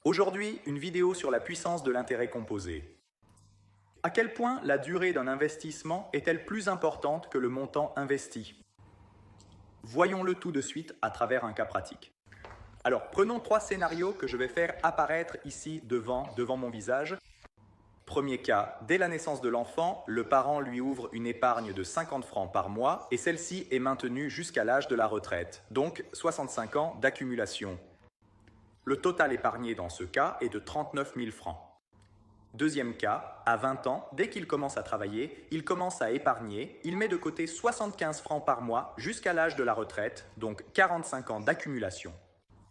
Aujourd'hui, une vidéo sur la puissance de l'intérêt composé. À quel point la durée d'un investissement est-elle plus importante que le montant investi? Voyons-le tout de suite à travers un cas pratique. Alors, prenons trois scénarios que je vais faire apparaître ici devant mon visage. Premier cas, dès la naissance de l'enfant, le parent lui ouvre une épargne de 50 francs par mois et celle-ci est maintenue jusqu'à l'âge de la retraite, donc 65 ans d'accumulation. Le total épargné dans ce cas est de 39 000 francs. Deuxième cas, à 20 ans, dès qu'il commence à travailler, il commence à épargner, il met de côté 75 francs par mois jusqu'à l'âge de la retraite, donc 45 ans d'accumulation.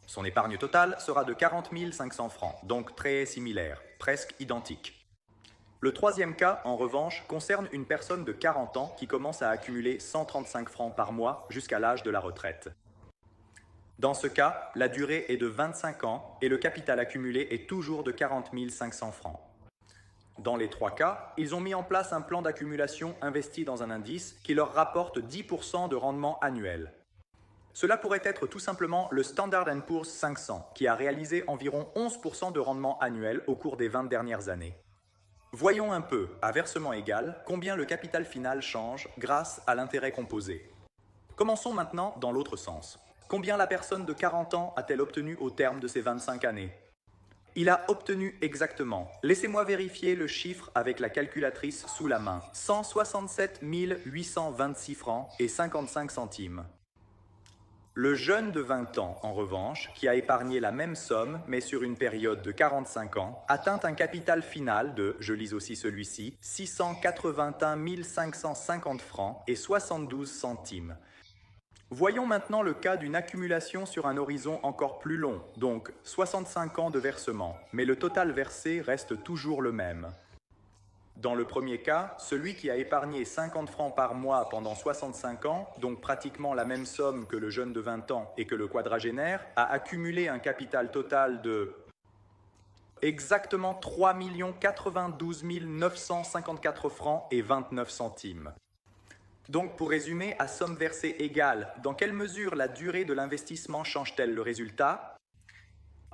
Son épargne totale sera de 40 500 francs, donc très similaire, presque identique. Le troisième cas, en revanche, concerne une personne de 40 ans qui commence à accumuler 135 francs par mois jusqu'à l'âge de la retraite. Dans ce cas, la durée est de 25 ans et le capital accumulé est toujours de 40 500 francs. Dans les trois cas, ils ont mis en place un plan d'accumulation investi dans un indice qui leur rapporte 10% de rendement annuel. Cela pourrait être tout simplement le Standard & Poor's 500, qui a réalisé environ 11% de rendement annuel au cours des 20 dernières années. Voyons un peu, à versement égal, combien le capital final change grâce à l'intérêt composé. Commençons maintenant dans l'autre sens. Combien la personne de 40 ans a-t-elle obtenu au terme de ces 25 années? Il a obtenu exactement, laissez-moi vérifier le chiffre avec la calculatrice sous la main, 167 826 francs et 55 centimes. Le jeune de 20 ans, en revanche, qui a épargné la même somme, mais sur une période de 45 ans, atteint un capital final de, je lis aussi celui-ci, 681 550 francs et 72 centimes. Voyons maintenant le cas d'une accumulation sur un horizon encore plus long, donc 65 ans de versement, mais le total versé reste toujours le même. Dans le premier cas, celui qui a épargné 50 francs par mois pendant 65 ans, donc pratiquement la même somme que le jeune de 20 ans et que le quadragénaire, a accumulé un capital total de exactement 3 92 954 francs et 29 centimes. Donc pour résumer, à somme versée égale, dans quelle mesure la durée de l'investissement change-t-elle le résultat?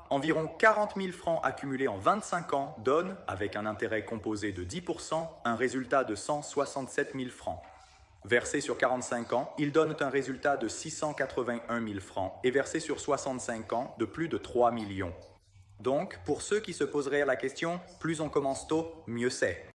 Environ 40 000 francs accumulés en 25 ans donnent, avec un intérêt composé de 10%, un résultat de 167 000 francs. Versés sur 45 ans, ils donnent un résultat de 681 000 francs et versés sur 65 ans de plus de 3 millions. Donc, pour ceux qui se poseraient la question, plus on commence tôt, mieux c'est.